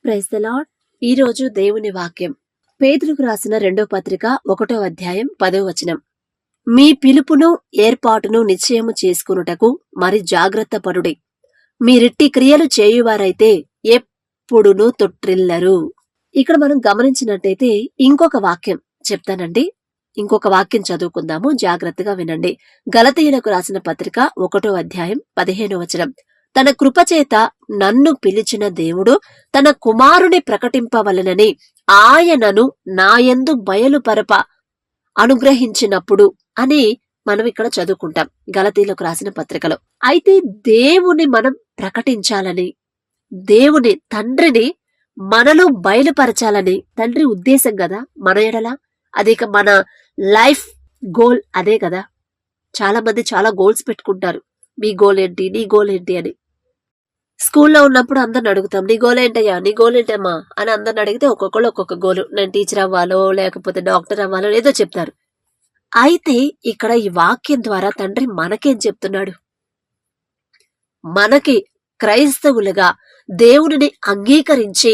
Praise the lord. ఈ రోజు దేవుని వాక్యం పేతురుకు రాసిన 2వ పత్రిక 1వ అధ్యాయం 10వ వచనం. మీ పిలుపును ఏర్పాటును నిశ్చయము చేసుకునుటకు మరి జాగ్రత్త పడుడి. మీరిట్టి క్రియలు చేయువారైతే ఎప్పుడునూ తొట్టిల్లరు. ఇక్కడ మనం గమనించినట్టయితే ఇంకొక వాక్యం చెప్తానండి. ఇంకొక వాక్యం చదువుకుందాము, జాగ్రత్తగా వినండి. గలతీయులకు రాసిన పత్రిక 1వ అధ్యాయం 15వ వచనం. తన కృపచేత నన్ను పిలిచిన దేవుడు తన కుమారుని ప్రకటింపవలెనని ఆయనను నాయందు బయలుపరప అనుగ్రహించినప్పుడు అని మనం ఇక్కడ చదువుకుంటాం గలతీయులకు రాసిన పత్రికలో. అయితే దేవుని మనం ప్రకటించాలని, దేవుని తండ్రిని మనలో బయలుపరచాలని తండ్రి ఉద్దేశం కదా మన ఎడల. అది మన లైఫ్ గోల్ అదే కదా. చాలా మంది చాలా గోల్స్ పెట్టుకుంటారు. మీ గోల్ ఏంటి, నీ గోల్ ఏంటి అని. స్కూల్లో ఉన్నప్పుడు అందరిని అడుగుతాం, నీ గోల్ ఏంటయ్యా, నీ గోల్ ఏంటమ్మా అని అందరిని అడిగితే ఒక్కొక్కళ్ళు ఒక్కొక్క గోలు. నేను టీచర్ అవ్వాలో లేకపోతే డాక్టర్ అవ్వాలో ఏదో చెప్తారు. అయితే ఇక్కడ ఈ వాక్యం ద్వారా తండ్రి మనకేం చెప్తున్నాడు? మనకి క్రైస్తవులుగా దేవుడిని అంగీకరించి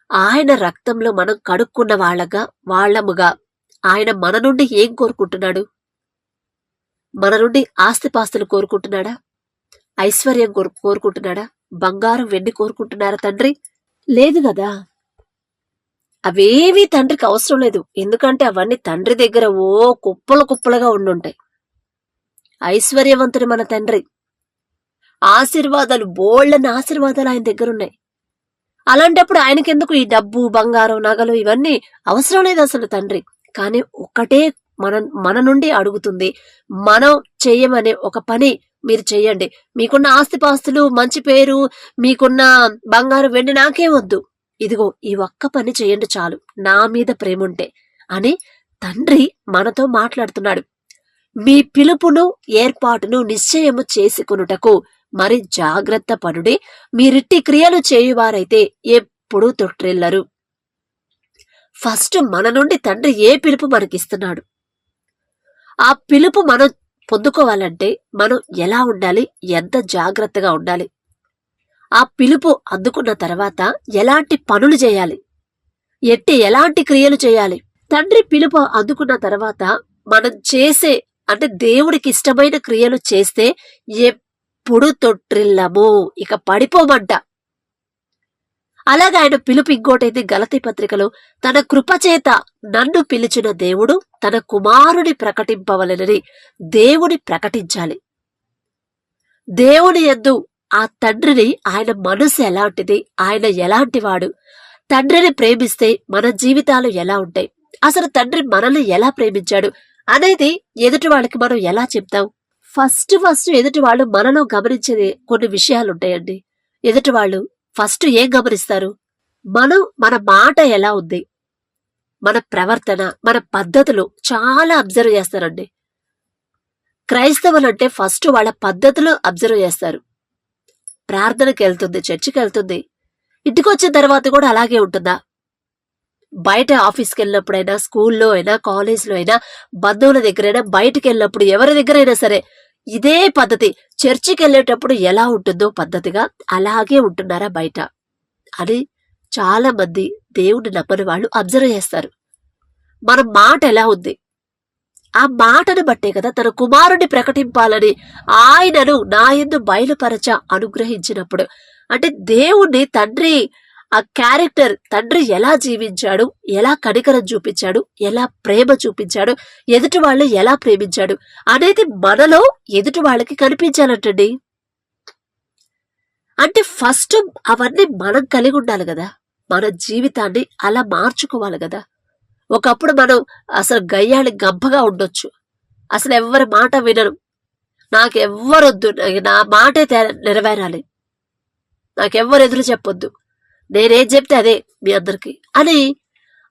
ఆయన రక్తంలో మనం కడుక్కున్న వాళ్ళముగా ఆయన మన నుండి ఏం కోరుకుంటున్నాడు? మన నుండి ఆస్తిపాస్తులు కోరుకుంటున్నాడా? ఐశ్వర్యం కోరుకుంటున్నాడా? బంగారం వెండి కోరుకుంటున్నారా తండ్రి? లేదు కదా. అవేవి తండ్రికి అవసరం లేదు. ఎందుకంటే అవన్నీ తండ్రి దగ్గర కుప్పలుగా ఉండుంటాయి. ఐశ్వర్యవంతుడు మన తండ్రి. ఆశీర్వాదాలు, బోళ్ళని ఆశీర్వాదాలు ఆయన దగ్గర ఉన్నాయి. అలాంటప్పుడు ఆయనకెందుకు ఈ డబ్బు, బంగారం, నగలు ఇవన్నీ అవసరం లేదు అసలు తండ్రి. కానీ ఒకటే మన నుండి అడుగుతుంది, మనం చెయ్యమనే ఒక పని మీరు చెయ్యండి. మీకున్న ఆస్తిపాస్తులు, మంచి పేరు, మీకున్న బంగారు వెండి నాకే వద్దు, ఇదిగో ఈ ఒక్క పని చెయ్యండి చాలు, నా మీద ప్రేముంటే అని తండ్రి మనతో మాట్లాడుతున్నాడు. మీ పిలుపును ఏర్పాటును నిశ్చయము చేసుకొనుటకు మరి జాగ్రత్త పడుడి. మీరిట్టి క్రియలు చేయువారైతే ఎప్పుడూ తొట్టిల్లరు. ఫస్ట్ మన నుండి తండ్రి ఏ పిలుపు మనకిస్తున్నాడు? ఆ పిలుపు మనం పొందుకోవాలంటే మనం ఎలా ఉండాలి, ఎంత జాగ్రత్తగా ఉండాలి? ఆ పిలుపు అందుకున్న తర్వాత ఎలాంటి పనులు చేయాలి, ఎలాంటి క్రియలు చేయాలి? తండ్రి పిలుపు అందుకున్న తర్వాత మనం చేసే అంటే దేవుడికి ఇష్టమైన క్రియలు చేస్తే ఎప్పుడు తొట్టిల్లము, ఇక పడిపోమంట. అలాగే ఆయన పిలుపు ఇంకోటైతే గలతీ పత్రికలో తన కృపచేత నన్ను పిలిచిన దేవుడు తన కుమారుని ప్రకటింపవలెనని దేవుని ప్రకటించాలి. దేవుని యందు ఆ తండ్రిని, ఆయన మనసు ఎలాంటిది, ఆయన ఎలాంటి వాడు, తండ్రిని ప్రేమిస్తే మన జీవితాలు ఎలా ఉంటాయి, అసలు తండ్రి మనల్ని ఎలా ప్రేమించాడు అనేది ఎదుటి వాళ్ళకి మనం ఎలా చెప్తాం? ఫస్ట్ ఎదుటి వాళ్ళు మనలో గమనించే కొన్ని విషయాలు ఉంటాయండి. ఎదుటి వాళ్ళు ఫస్ట్ ఏం గమనిస్తారు? మన మాట ఎలా ఉంది, మన ప్రవర్తన, మన పద్ధతులు చాలా అబ్జర్వ్ చేస్తారండి. క్రైస్తవులు అంటే ఫస్ట్ వాళ్ళ పద్ధతులు అబ్జర్వ్ చేస్తారు. ప్రార్థనకి వెళ్తుంది, చర్చికి వెళ్తుంది, ఇంటికి వచ్చిన తర్వాత కూడా అలాగే ఉంటుందా? బయట ఆఫీస్కి వెళ్ళినప్పుడైనా, స్కూల్లో అయినా, కాలేజ్లో అయినా, బంధువుల దగ్గరైనా, బయటికి వెళ్ళినప్పుడు ఎవరి దగ్గరైనా సరే ఇదే పద్ధతి. చర్చికి వెళ్ళేటప్పుడు ఎలా ఉంటుందో పద్ధతిగా అలాగే ఉంటున్నారా బయట అని చాలా మంది దేవుని నమ్మని వాళ్ళు అబ్జర్వ్ చేస్తారు. మన మాట ఎలా ఉంది? ఆ మాటను బట్టే కదా తన కుమారుని ప్రకటింపాలని ఆయనను నాయందు బయలుపరచ అనుగ్రహించినప్పుడు. అంటే దేవుణ్ణి తండ్రి ఆ క్యారెక్టర్, తండ్రి ఎలా జీవించాడు, ఎలా కనికరం చూపించాడు, ఎలా ప్రేమ చూపించాడు, ఎదుటి వాళ్ళు ఎలా ప్రేమించాడు అనేది మనలో ఎదుటి వాళ్ళకి కనిపించాలంటండి. అంటే ఫస్ట్ అవన్నీ మనం కలిగి ఉండాలి కదా. మన జీవితాన్ని అలా మార్చుకోవాలి కదా. ఒకప్పుడు మనం అసలు గయ్యాళి గంపగా ఉండొచ్చు, అసలు ఎవరి మాట వినను, నాకెవ్వరొద్దు, నా మాటే నెరవేరాలి, నాకెవ్వరు ఎదురు చెప్పొద్దు, నేనేం చెప్తే అదే మీ అందరికి అని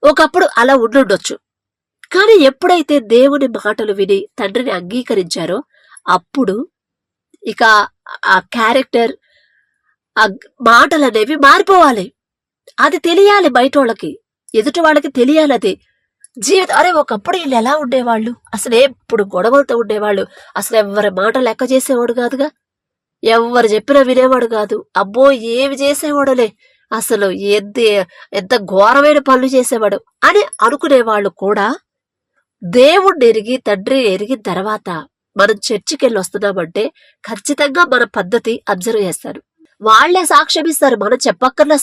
ఒకప్పుడు అలా ఉండుండొచ్చు. కానీ ఎప్పుడైతే దేవుని మాటలు విని తండ్రిని అంగీకరించారో అప్పుడు ఇక ఆ క్యారెక్టర్, ఆ మాటలు అనేవి మారిపోవాలి. అది తెలియాలి బయట వాళ్ళకి, ఎదుటి వాళ్ళకి తెలియాలి. అది జీవితం. అరే ఒకప్పుడు వీళ్ళు ఎలా ఉండేవాళ్ళు, అసలు ఎప్పుడు గొడవలతో ఉండేవాళ్ళు, అసలు ఎవరి మాట లెక్క చేసేవాడు కాదుగా, ఎవరు చెప్పినా వినేవాడు కాదు, అబ్బో ఏమి చేసేవాడులే, అసలు ఎంత ఎంత ఘోరమైన పనులు చేసేవాడు అని అనుకునేవాళ్ళు కూడా దేవుణ్ణి ఎరిగి తండ్రి ఎరిగిన తర్వాత మనం చర్చికి వెళ్ళి వస్తున్నామంటే ఖచ్చితంగా మన పద్ధతి అబ్జర్వ్ చేస్తారు. వాళ్లే సాక్ష్యం ఇస్తారు, మనం చెప్పక్కర్లా.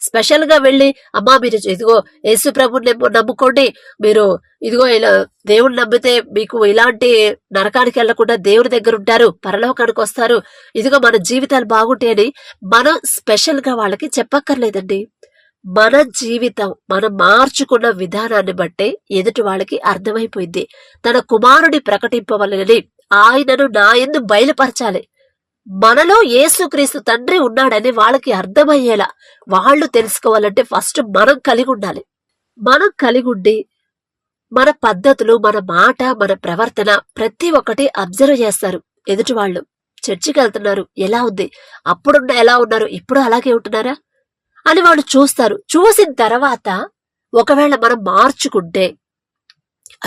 స్పెషల్ గా వెళ్ళి అమ్మా మీరు ఇదిగో యేసు ప్రభుని నమ్ముకోండి, మీరు ఇదిగో ఇలా దేవుణ్ణి నమ్మితే మీకు ఇలాంటి నరకానికి వెళ్లకుండా దేవుడి దగ్గర ఉంటారు, పరలోకానికి వస్తారు, ఇదిగో మన జీవితాలు బాగుంటాయని మనం స్పెషల్ గా వాళ్ళకి చెప్పక్కర్లేదండి. మన జీవితం మనం మార్చుకున్న విధానాన్ని బట్టే ఎదుటి వాళ్ళకి అర్థమైపోయింది. తన కుమారుని ప్రకటింపవలనని ఆయనను నా యందు బయలుపరచాలి. మనలో యేసుక్రీస్తు తండ్రి ఉన్నాడని వాళ్ళకి అర్థమయ్యేలా వాళ్ళు తెలుసుకోవాలంటే ఫస్ట్ మనం కలిగి ఉండాలి. మనం కలిగి ఉండి మన పద్ధతులు, మన మాట, మన ప్రవర్తన ప్రతి ఒక్కటి అబ్జర్వ్ చేస్తారు. ఎదుటి వాళ్ళు చర్చికి వెళ్తున్నారు, ఎలా ఉంది, అప్పుడున్న ఎలా ఉన్నారు, ఇప్పుడు అలాగే ఉంటున్నారా అని వాళ్ళు చూస్తారు. చూసిన తర్వాత ఒకవేళ మనం మార్చుకుంటే,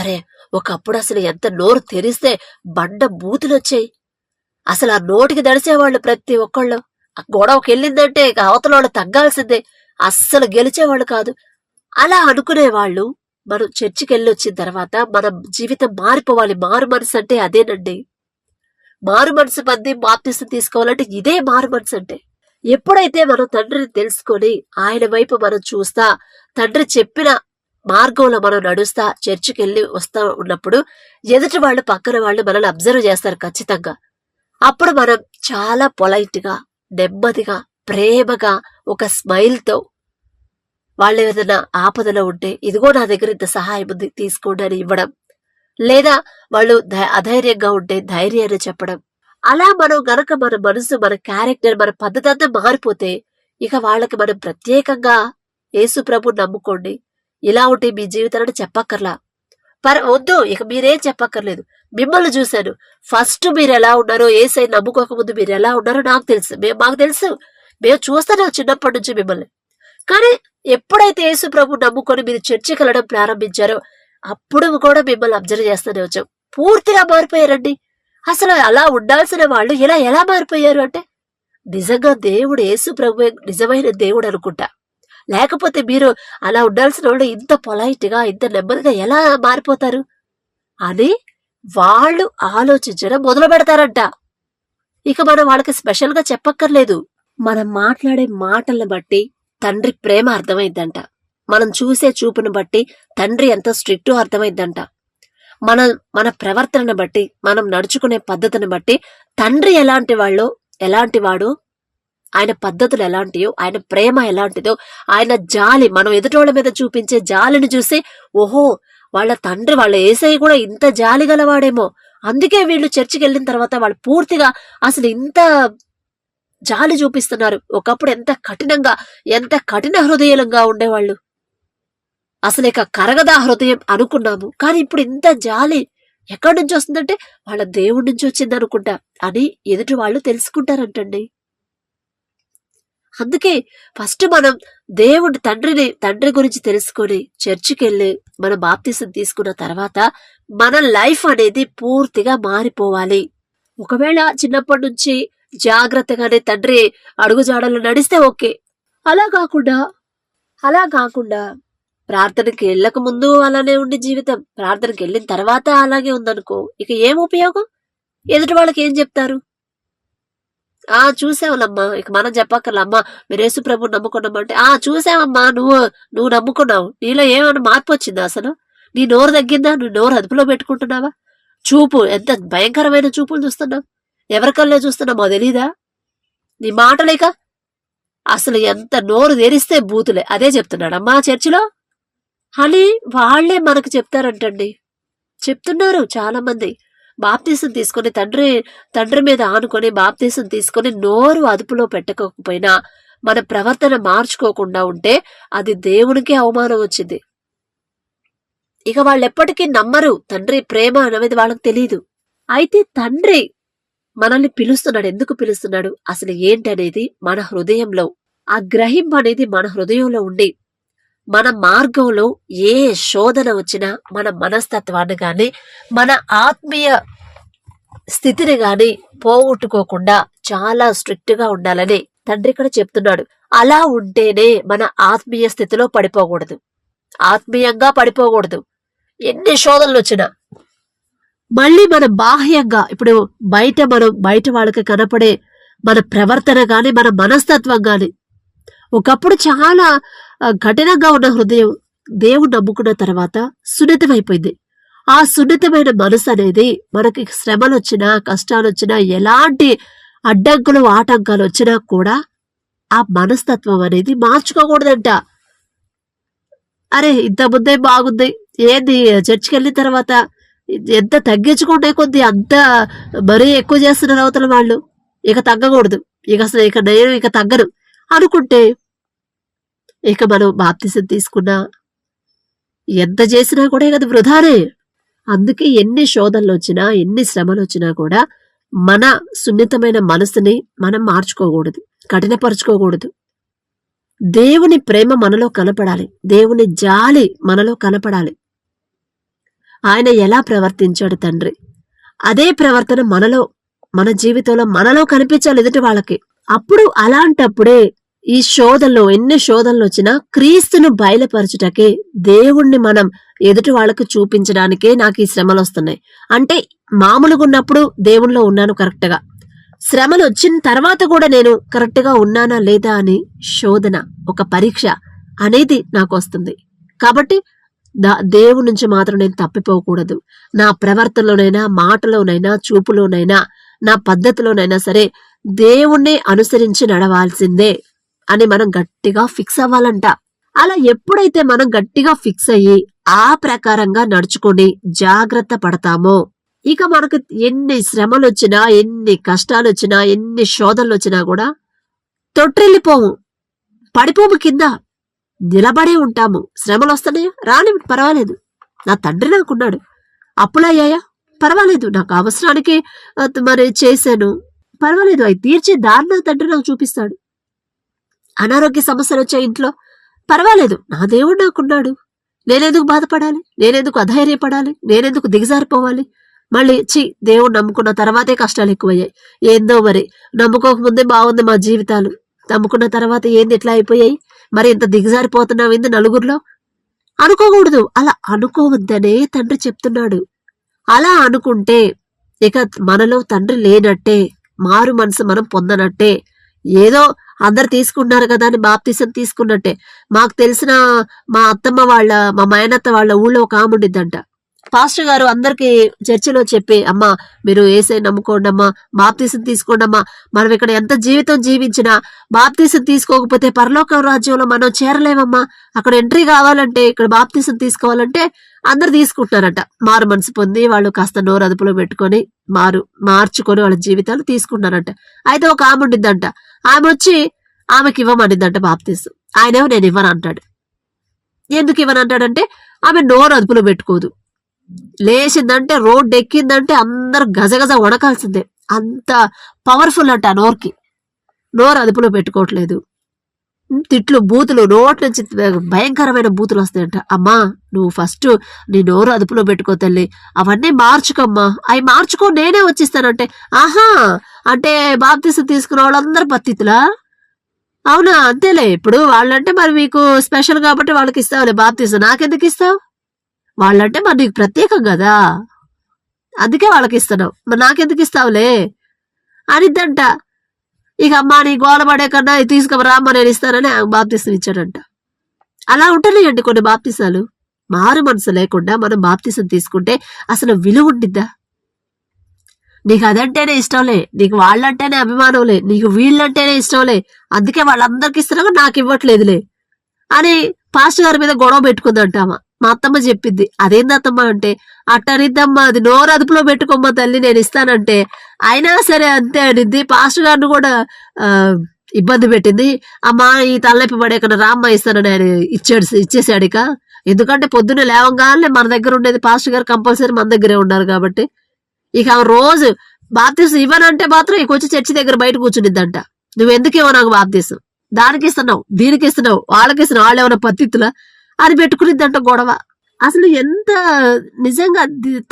అరే ఒకప్పుడు అసలు ఎంత నోరు తెరిస్తే బండ బూతులు వచ్చాయి, అసలు ఆ నోటికి దడిచేవాళ్ళు ప్రతి ఒక్కళ్ళు, గొడవకి వెళ్ళిందంటే అవతల వాళ్ళు తగ్గాల్సిందే, అస్సలు గెలిచేవాళ్ళు కాదు అలా అనుకునేవాళ్ళు మనం చర్చికి వెళ్ళి వచ్చిన తర్వాత మన జీవితం మారిపోవాలి. మారు మనసు అంటే అదేనండి. మారు మనసు మంది బాప్తిసం తీసుకోవాలంటే ఇదే మారు మనసు అంటే. ఎప్పుడైతే మనం తండ్రిని తెలుసుకొని ఆయన వైపు మనం చూస్తా, తండ్రి చెప్పిన మార్గంలో మనం నడుస్తా చర్చికి వెళ్ళి వస్తా ఉన్నప్పుడు ఎదుటి వాళ్ళు పక్కన వాళ్ళు మనల్ని అబ్జర్వ్ చేస్తారు ఖచ్చితంగా. అప్పుడు మనం చాలా పొలైట్ గా, నెమ్మదిగా, ప్రేమగా, ఒక స్మైల్ తో వాళ్ళు ఏదైనా ఆపదలో ఉంటే ఇదిగో నా దగ్గర ఇంత సహాయం ఉంది తీసుకోండి అని ఇవ్వడం, లేదా వాళ్ళు అధైర్యంగా ఉంటే ధైర్యాన్ని చెప్పడం. అలా మనం గనక మన మనసు, మన క్యారెక్టర్, మన పద్ధతి అంతా మారిపోతే ఇక వాళ్ళకి మనం ప్రత్యేకంగా యేసు ప్రభు నమ్ముకోండి, ఇలా ఉంటే మీ జీవితాన్ని చెప్పక్కర్లా, వద్దు ఇక మీరేం చెప్పక్కర్లేదు, మిమ్మల్ని చూశాను, ఫస్ట్ మీరు ఎలా ఉన్నారో, యేసై నమ్ముకోకముందు మీరు ఎలా ఉన్నారో నాకు తెలుసు, మాకు తెలుసు, మేము చూస్తాను చిన్నప్పటి నుంచి మిమ్మల్ని. కానీ ఎప్పుడైతే యేసు ప్రభు నమ్ముకొని మీరు చర్చికి వెళ్ళడం ప్రారంభించారో అప్పుడు కూడా మిమ్మల్ని అబ్జర్వ్ చేస్తూనే వచ్చాం. పూర్తిగా మారిపోయారండి. అసలు అలా ఉండాల్సిన వాళ్ళు ఇలా ఎలా మారిపోయారు అంటే నిజంగా దేవుడు యేసు ప్రభు నిజమైన దేవుడు అనుకుంటా. లేకపోతే మీరు అలా ఉండాల్సిన వాళ్ళు ఇంత పొలైట్ గా, ఇంత నెమ్మదిగా ఎలా మారిపోతారు అని వాళ్ళు ఆలోచించడం మొదలు పెడతారంట. ఇక మనం వాళ్ళకి స్పెషల్ గా చెప్పక్కర్లేదు. మనం మాట్లాడే మాటలను బట్టి తండ్రి ప్రేమ అర్థమైందంట. మనం చూసే చూపును బట్టి తండ్రి ఎంత స్ట్రిక్ట్ అర్థమైందంట. మన ప్రవర్తనను బట్టి, మనం నడుచుకునే పద్ధతిని బట్టి తండ్రి ఎలాంటి వాడు, ఆయన పద్ధతులు ఎలాంటియో, ఆయన ప్రేమ ఎలాంటిదో, ఆయన జాలి, మనం ఎదుటోళ్ళ మీద చూపించే జాలిని చూసి ఓహో వాళ్ళ తండ్రి, వాళ్ళ యేసయ్య కూడా ఇంత జాలి గలవాడేమో, అందుకే వీళ్ళు చర్చికి వెళ్ళిన తర్వాత వాళ్ళు పూర్తిగా అసలు ఇంత జాలి చూపిస్తున్నారు. ఒకప్పుడు ఎంత కఠిన హృదయంగా ఉండేవాళ్ళు, అసలు ఇక కరగదా హృదయం అనుకున్నాము, కానీ ఇప్పుడు ఇంత జాలి ఎక్కడి నుంచి వస్తుందంటే వాళ్ళ దేవుడి నుంచి వచ్చింది అనుకుంటా అని ఎదుటి వాళ్ళు తెలుసుకుంటారంటండి. అందుకే ఫస్ట్ మనం తండ్రి గురించి తెలుసుకొని చర్చికి వెళ్ళి మన బాప్తిసం తీసుకున్న తర్వాత మన లైఫ్ అనేది పూర్తిగా మారిపోవాలి. ఒకవేళ చిన్నప్పటి నుంచి జాగ్రత్తగానే తండ్రి అడుగుజాడలు నడిస్తే ఓకే. అలా కాకుండా ప్రార్థనకి వెళ్ళక ముందు అలానే ఉండి జీవితం, ప్రార్థనకి వెళ్ళిన తర్వాత అలాగే ఉందనుకో, ఇక ఏం ఉపయోగం? ఎదుటి వాళ్ళకి ఏం చెప్తారు? చూసావులమ్మా, ఇక మనం చెప్పక్కర్లమ్మా మీరు యేసు ప్రభు నమ్ముకున్నామంటే చూసావమ్మా, నువ్వు నమ్ముకున్నావు, నీలో ఏమైనా మార్పు వచ్చిందా? అసలు నీ నోరు తగ్గిందా? నువ్వు నోరు అదుపులో పెట్టుకుంటున్నావా? చూపు ఎంత భయంకరమైన చూపులు చూస్తున్నావు, ఎవరికల్లా చూస్తున్నామో తెలీదా? నీ మాటలేక అసలు ఎంత నోరు తెరిస్తే బూతులే, అదే చెప్తున్నాడమ్మా చర్చిలో అని వాళ్లే మనకు చెప్తారంటండి. చెప్తున్నారు చాలా మంది. బాప్తీసం తీసుకొని తండ్రి మీద ఆనుకొని బాప్తీసం తీసుకొని నోరు అదుపులో పెట్టకపోయినా, మన ప్రవర్తన మార్చుకోకుండా ఉంటే అది దేవునికి అవమానం వచ్చింది. ఇక వాళ్ళెప్పటికీ నమ్మరు. తండ్రి ప్రేమ అనేది వాళ్ళకి తెలియదు. అయితే తండ్రి మనల్ని పిలుస్తున్నాడు. ఎందుకు పిలుస్తున్నాడు అసలు ఏంటనేది మన హృదయంలో, ఆ గ్రహింపు అనేది మన హృదయంలో ఉండి, మన మార్గంలో ఏ శోధన వచ్చినా మన మనస్తత్వాన్ని గాని, మన ఆత్మీయ స్థితిని గాని పోగొట్టుకోకుండా చాలా స్ట్రిక్ట్ గా ఉండాలని తండ్రి ఇక్కడ చెప్తున్నాడు. అలా ఉంటేనే మన ఆత్మీయ స్థితిలో పడిపోకూడదు, ఆత్మీయంగా పడిపోకూడదు. ఎన్ని శోధనలు వచ్చినా మళ్ళీ మన బాహ్యంగా, ఇప్పుడు మనం బయట వాళ్ళకి కనపడే మన ప్రవర్తన గాని, మన మనస్తత్వం గాని, ఒకప్పుడు చాలా కఠినంగా ఉన్న హృదయం దేవుడు నమ్ముకున్న తర్వాత సున్నితమైపోయింది. ఆ సున్నితమైన మనసు అనేది మనకి శ్రమలు వచ్చినా, కష్టాలు వచ్చినా, ఎలాంటి అడ్డంకులు ఆటంకాలు వచ్చినా కూడా ఆ మనస్తత్వం అనేది మార్చుకోకూడదంట. అరే ఇంత ముందే బాగుంది, ఏంది చర్చికి వెళ్ళిన తర్వాత ఎంత తగ్గించుకుంటే కొద్ది అంత మరీ ఎక్కువ చేస్తున్నారు అవతల వాళ్ళు, ఇక తగ్గకూడదు, ఇక నేను ఇక తగ్గను అనుకుంటే ఇక మనం బాప్తిసం తీసుకున్నా ఎంత చేసినా కూడా ఇక అది వృధానే. అందుకే ఎన్ని శోధనలు వచ్చినా, ఎన్ని శ్రమలు వచ్చినా కూడా మన సున్నితమైన మనసుని మనం మార్చుకోకూడదు, కఠినపరుచుకోకూడదు. దేవుని ప్రేమ మనలో కనపడాలి, దేవుని జాలి మనలో కనపడాలి. ఆయన ఎలా ప్రవర్తించాడు తండ్రి, అదే ప్రవర్తన మనలో, మన జీవితంలో మనలో కనిపించాలి ఎదుటి వాళ్ళకి. అప్పుడు అలాంటప్పుడే ఈ శోధనలో, ఎన్ని శోధనలు వచ్చినా క్రీస్తును బయలుపరచుటకే, దేవుణ్ణి మనం ఎదుటి వాళ్ళకు చూపించడానికే నాకు ఈ శ్రమలు వస్తున్నాయి. అంటే మామూలుగా ఉన్నప్పుడు దేవుణ్ణిలో ఉన్నాను కరెక్ట్ గా, శ్రమలు వచ్చిన తర్వాత కూడా నేను కరెక్ట్ గా ఉన్నానా లేదా అని శోధన, ఒక పరీక్ష అనేది నాకు వస్తుంది. కాబట్టి దేవుడి నుంచి మాత్రం నేను తప్పిపోకూడదు. నా ప్రవర్తనలోనైనా, మాటలోనైనా, చూపులోనైనా, నా పద్ధతిలోనైనా సరే దేవుణ్ణి అనుసరించి నడవాల్సిందే అని మనం గట్టిగా ఫిక్స్ అవ్వాలంట. అలా ఎప్పుడైతే మనం గట్టిగా ఫిక్స్ అయ్యి ఆ ప్రకారంగా నడుచుకొని జాగ్రత్త పడతామో, ఇక మనకు ఎన్ని శ్రమలు వచ్చినా, ఎన్ని కష్టాలు వచ్చినా, ఎన్ని శోధనలు వచ్చినా కూడా తొట్టిల్లిపోము, పడిపోము, కింద నిలబడే ఉంటాము. శ్రమలు వస్తున్నాయా, రాని, పర్వాలేదు, నా తండ్రి నాకున్నాడు. అప్పులయ్యాయా, పర్వాలేదు, నాకు అవసరానికి మరి చేశాను, పర్వాలేదు, అవి తీర్చే దారి నా తండ్రి నాకు చూపిస్తాడు. అనారోగ్య సమస్యలు వచ్చాయి ఇంట్లో, పర్వాలేదు, నా దేవుడు నాకున్నాడు. నేనెందుకు బాధపడాలి, నేనెందుకు అధైర్యపడాలి, నేనెందుకు దిగజారిపోవాలి. మళ్ళీ దేవుడు నమ్ముకున్న తర్వాతే కష్టాలు ఎక్కువయ్యాయి. ఏందో మరి, నమ్ముకోకముందే బాగుంది మా జీవితాలు, నమ్ముకున్న తర్వాత ఏంది ఇట్లా అయిపోయాయి, మరి ఇంత దిగజారిపోతున్నావు ఏంది నలుగురిలో అనుకోకూడదు. అలా అనుకోవద్దనే తండ్రి చెప్తున్నాడు. అలా అనుకుంటే ఇక మనలో తండ్రి లేనట్టే, మారు మనసు మనం పొందనట్టే. ఏదో అందరు తీసుకున్నారు కదా అని బాప్తిసం తీసుకున్నట్టే. మాకు తెలిసిన మా అత్తమ్మ వాళ్ళ, మా మేనత్త వాళ్ళ ఊళ్ళో ఒక ఆమె ఉండిద్దంట. పాస్టర్ గారు అందరికి చర్చిలో చెప్పి, అమ్మా మీరు ఏసై నమ్ముకోండి అమ్మా, బాప్తిసం తీసుకోండి అమ్మా, మనం ఇక్కడ ఎంత జీవితం జీవించినా బాప్తిసం తీసుకోకపోతే పరలోక రాజ్యంలో మనం చేరలేమమ్మా, అక్కడ ఎంట్రీ కావాలంటే, ఇక్కడ బాప్తిసం తీసుకోవాలంటే అందరు తీసుకుంటున్నారట. మారు మనసు పొంది వాళ్ళు కాస్త నోరు అదుపులో పెట్టుకొని మార్చుకొని వాళ్ళ జీవితాలు తీసుకుంటున్నారంట. అయితే ఒక ఆమె ఉండిద్దంట, ఆమె వచ్చి ఆమెకి ఇవ్వమనిద్దంట బాప్తిసం. ఆయనేమో నేను ఇవ్వను అంటాడు. ఎందుకు ఇవ్వను అంటాడంటే ఆమె నోరు అదుపులో పెట్టుకోదు, లేచిందంటే రోడ్డు ఎక్కిందంటే అందరు గజగజ వణకాల్సిందే, అంత పవర్ఫుల్ అంట. నోరు అదుపులో పెట్టుకోవట్లేదు, తిట్లు, బూతులు, నోటి నుంచి భయంకరమైన బూతులు వస్తాయంట. అమ్మా నువ్వు ఫస్ట్ నీ నోరు అదుపులో పెట్టుకో తల్లి, అవన్నీ మార్చుకోమ్మా, అవి మార్చుకో, నేనే వచ్చిస్తానంటే, ఆహా అంటే బాప్తిసం తీసుకున్న వాళ్ళందరూ పత్తితులా? అవునా, అంతేలే, ఇప్పుడు వాళ్ళంటే మరి మీకు స్పెషల్ కాబట్టి వాళ్ళకి ఇస్తావులే బాప్తిసం, నాకెందుకు ఇస్తావు, వాళ్ళంటే మరి నీకు ప్రత్యేకం కదా, అందుకే వాళ్ళకి ఇస్తున్నావు, మరి నాకెందుకు ఇస్తావులే అనిద్దంట. ఇక అమ్మా నీ గోల పడే కన్నా తీసుకురా అమ్మ నేను ఇస్తానని బాప్తిసం ఇచ్చాడంట. అలా ఉంటున్నాయండి కొన్ని బాప్తిసాలు. మారు మనసు లేకుండా మనం బాప్తిసం తీసుకుంటే అసలు విలువ ఉండిద్దా? నీకు అదంటేనే ఇష్టంలే, నీకు వాళ్ళంటేనే అభిమానంలే, నీకు వీళ్ళంటేనే ఇష్టంలే, అందుకే వాళ్ళందరికి ఇస్తున్నా నాకు ఇవ్వట్లేదులే అని పాస్టర్ గారి మీద గొడవ పెట్టుకుందంటామా. మా అత్తమ్మ చెప్పింది, అదేందత్తమ్మ అంటే, అట్టనిద్దమ్మా, అది నోరు అదుపులో పెట్టుకోమ్మా తల్లి నేను ఇస్తానంటే, అయినా సరే అంతే అనిద్ది. పాస్టర్ గారిని కూడా ఇబ్బంది పెట్టింది. అమ్మా ఈ తలనొప్పి పడే కన్నా రామ్మ ఇస్తానని ఆయన ఇచ్చేసాడు. ఇక ఎందుకంటే పొద్దున్నే లేవంగానే మన దగ్గర ఉండేది పాస్టర్ గారు కంపల్సరీ మన దగ్గరే ఉన్నారు కాబట్టి, ఇక రోజు బాప్తిసం ఇవ్వనంటే మాత్రం ఇక వచ్చి చర్చి దగ్గర బయట కూర్చునిద్దంట. నువ్వెందుకు ఇవ్వ నాకు బాప్తిసం, దానికి ఇస్తున్నావు, దీనికి ఇస్తున్నావు, వాళ్ళకి ఇస్తున్నావు, వాళ్ళు ఏమైనా పత్తిత్తులా అని పెట్టుకునిద్దంట గొడవ. అసలు ఎంత నిజంగా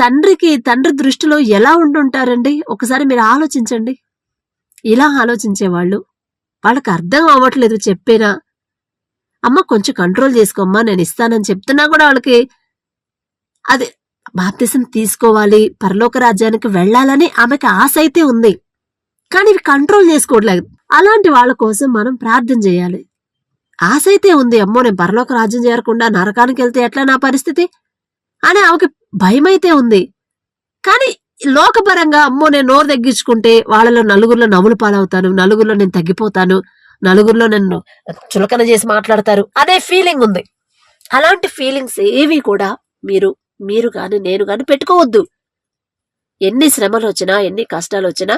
తండ్రి దృష్టిలో ఎలా ఉండుంటారండి, ఒకసారి మీరు ఆలోచించండి. ఇలా ఆలోచించేవాళ్ళు వాళ్ళకి అర్థం అవ్వట్లేదు చెప్పేనా. అమ్మ కొంచెం కంట్రోల్ చేసుకోమ్మా, నేను ఇస్తానని చెప్తున్నా కూడా వాళ్ళకి అది బాప్తిసం తీసుకోవాలి, పరలోక రాజ్యానికి వెళ్ళాలని ఆమెకి ఆశ అయితే ఉంది, కానీ ఇవి కంట్రోల్ చేసుకోవట్లేదు. అలాంటి వాళ్ళ కోసం మనం ప్రార్థన చేయాలి. ఆశ అయితే ఉంది, అమ్మో నేను పరలోక రాజ్యం చేరకుండా నరకానికి వెళ్తే ఎట్లా నా పరిస్థితి అని ఆమెకి భయమైతే ఉంది. కానీ లోకపరంగా అమ్మో నేను నోరు తగ్గించుకుంటే వాళ్ళలో నలుగురిలో నవ్వులు పాలవుతాను, నలుగురిలో నేను తగ్గిపోతాను, నలుగురిలో నన్ను చులకన చేసి మాట్లాడతారు అనే ఫీలింగ్ ఉంది. అలాంటి ఫీలింగ్స్ ఏవి కూడా మీరు గాని నేను గాని పెట్టుకోవద్దు. ఎన్ని శ్రమలు వచ్చినా, ఎన్ని కష్టాలు వచ్చినా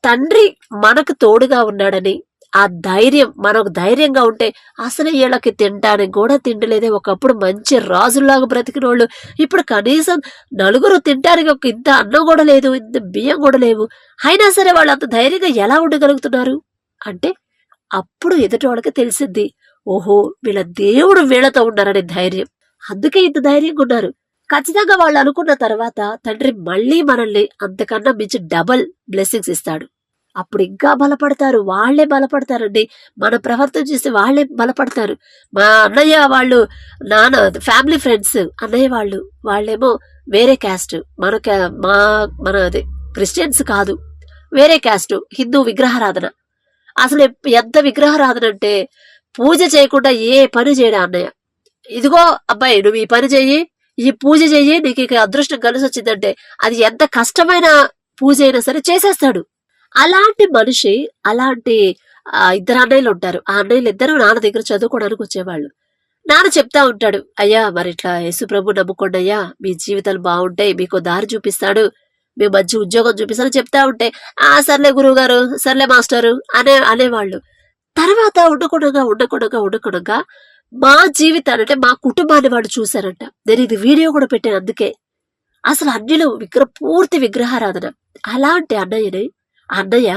తండ్రి మనకు తోడుగా ఉన్నాడని ఆ ధైర్యం, మనకు ధైర్యంగా ఉంటే అసలు వీళ్ళకి తినడానికి కూడా తిండిలేదే. ఒకప్పుడు మంచి రాజుల్లాగా బ్రతికిన వాళ్ళు ఇప్పుడు కనీసం నలుగురు తినడానికి ఒక ఇంత అన్నం కూడా లేదు, ఇంత బియ్యం కూడా లేవు. అయినా సరే వాళ్ళు అంత ధైర్యంగా ఎలా ఉండగలుగుతున్నారు అంటే అప్పుడు ఎదుటి వాళ్ళకి తెలిసిద్ది, ఓహో వీళ్ళ దేవుడు వీళ్ళతో ఉన్నారనే ధైర్యం, అందుకే ఇంత ధైర్యంగా ఉన్నారు. ఖచ్చితంగా వాళ్ళు అనుకున్న తర్వాత తండ్రి మళ్ళీ మనల్ని అంతకన్నా మించి డబల్ బ్లెస్సింగ్స్ ఇస్తాడు. అప్పుడు ఇంకా బలపడతారు, వాళ్లే బలపడతారండి. మన ప్రవర్తన చూసి వాళ్లే బలపడతారు. మా అన్నయ్య వాళ్ళు, నాన్న ఫ్యామిలీ ఫ్రెండ్స్ అన్నయ్య వాళ్ళేమో వేరే క్యాస్ట్, మనది క్రిస్టియన్స్ కాదు, వేరే క్యాస్ట్, హిందూ విగ్రహారాధన. అసలు ఎంత విగ్రహారాధన అంటే పూజ చేయకుండా ఏ పని చేయడా అన్నయ్య. ఇదిగో అబ్బాయి నువ్వు ఈ పని చెయ్యి, ఈ పూజ చెయ్యి, నీకు ఇక అదృష్టం కలిసి వచ్చిందంటే అది ఎంత కష్టమైన పూజ అయినా సరే చేసేస్తాడు. అలాంటి మనిషి, అలాంటి ఇద్దరు అన్నయ్యలు ఉంటారు. ఆ అన్నయ్యలు ఇద్దరు నాన్న దగ్గర చదువుకోవడానికి వచ్చేవాళ్ళు. నాన్న చెప్తా ఉంటాడు, అయ్యా మరి ఇట్లా యేసు ప్రభు నమ్ముకోండి అయ్యా, మీ జీవితాలు బాగుంటాయి, మీకు దారి చూపిస్తాడు, మీ మంచి ఉద్యోగం చూపిస్తాడు చెప్తా ఉంటే సర్లే గురువు గారు, సర్లే మాస్టరు అనేవాళ్ళు. తర్వాత ఉండకుండా మా జీవితాన్ని అంటే మా కుటుంబాన్ని వాడు చూశారంట. నేను ఇది వీడియో కూడా పెట్టాను. అందుకే అసలు అన్నిలో పూర్తి విగ్రహారాధన. అలాంటి అన్నయ్య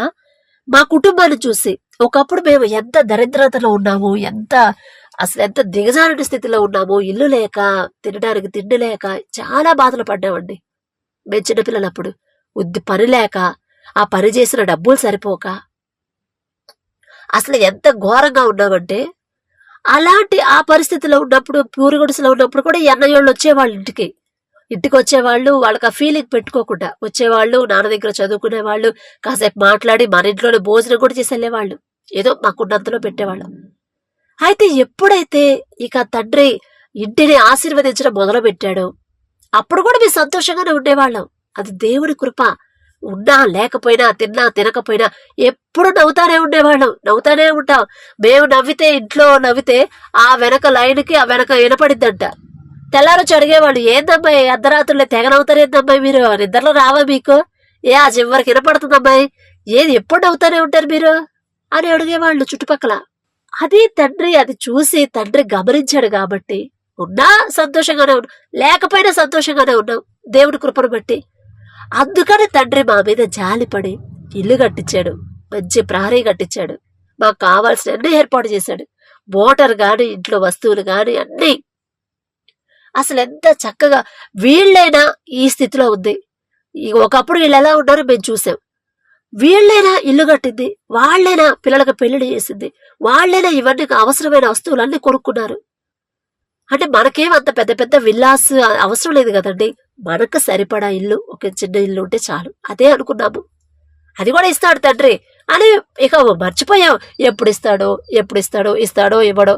మా కుటుంబాన్ని చూసి ఒకప్పుడు మేము ఎంత దరిద్రతలో ఉన్నాము, ఎంత దిగజారిన స్థితిలో ఉన్నాము, ఇల్లు లేక, తినడానికి తిండి లేక చాలా బాధలు పడ్డామండి. మేము చిన్నపిల్లలప్పుడు పని లేక, ఆ పని చేసిన డబ్బులు సరిపోక అసలు ఎంత ఘోరంగా ఉన్నామంటే, అలాంటి ఆ పరిస్థితిలో ఉన్నప్పుడు, పూరిగుడిసెలో ఉన్నప్పుడు కూడా ఈ అన్నయ్యోళ్ళు వచ్చేవాళ్ళు ఇంటికి వచ్చేవాళ్ళు. వాళ్ళకి ఆ ఫీలింగ్ పెట్టుకోకుండా వచ్చేవాళ్ళు, నాన్న దగ్గర చదువుకునేవాళ్ళు, కాసేపు మాట్లాడి మన ఇంట్లోనే భోజనం కూడా చేసి వెళ్ళేవాళ్ళు, ఏదో మాకున్నంతలో పెట్టేవాళ్ళు. అయితే ఎప్పుడైతే ఇక తండ్రి ఇంటిని ఆశీర్వదించడం మొదలు పెట్టాడో అప్పుడు కూడా మేము సంతోషంగానే ఉండేవాళ్ళం. అది దేవుడి కృప. ఉన్నా లేకపోయినా, తిన్నా తినకపోయినా ఎప్పుడు నవ్వుతానే ఉండేవాళ్ళం, నవ్వుతానే ఉంటాం. మేము నవ్వితే, ఇంట్లో నవ్వితే ఆ వెనక లైన్కి ఆ వెనక వినపడిద్దంట. తెల్లారొచ్చి అడిగేవాళ్ళు, ఏందమ్మాయి అర్ధరాత్రులే తెగ నవ్వుతారేందమ్మాయి, మీరు నిద్రలో రావా మీకు, ఆ చివరికి వినపడుతుందమ్మాయి, ఏది ఎప్పుడు నవ్వుతానే ఉంటారు మీరు అని అడిగేవాళ్ళు చుట్టుపక్కల. అది తండ్రి, అది చూసి తండ్రి గమనించాడు కాబట్టి ఉన్నా సంతోషంగానే ఉన్నాం, లేకపోయినా సంతోషంగానే ఉన్నాం దేవుడి కృపను బట్టి. అందుకని తండ్రి మా మీద జాలిపడి ఇల్లు కట్టించాడు, మంచి ప్రహరీ కట్టించాడు, మాకు కావాల్సిన అన్ని ఏర్పాటు చేశాడు. మోటార్ గాని, ఇంట్లో వస్తువులు గాని అన్ని. అసలు ఎంత చక్కగా వీళ్ళైనా ఈ స్థితిలో ఉంది. ఒకప్పుడు వీళ్ళు ఎలా ఉన్నారో మేము చూసాం. వీళ్ళైనా ఇల్లు కట్టింది, వాళ్ళైనా పిల్లలకు పెళ్లిళ్ళు చేసింది, వాళ్ళైనా ఇవన్నీ అవసరమైన వస్తువులన్నీ కొనుక్కున్నారు. అంటే మనకేం అంత పెద్ద పెద్ద విల్లాస్ అవసరం లేదు కదండి, మనకు సరిపడా ఇల్లు, ఒక చిన్న ఇల్లు ఉంటే చాలు, అదే అనుకున్నాము. అది కూడా ఇస్తాడు తండ్రి అని ఇక మర్చిపోయాం. ఎప్పుడు ఇస్తాడో ఇవ్వడో,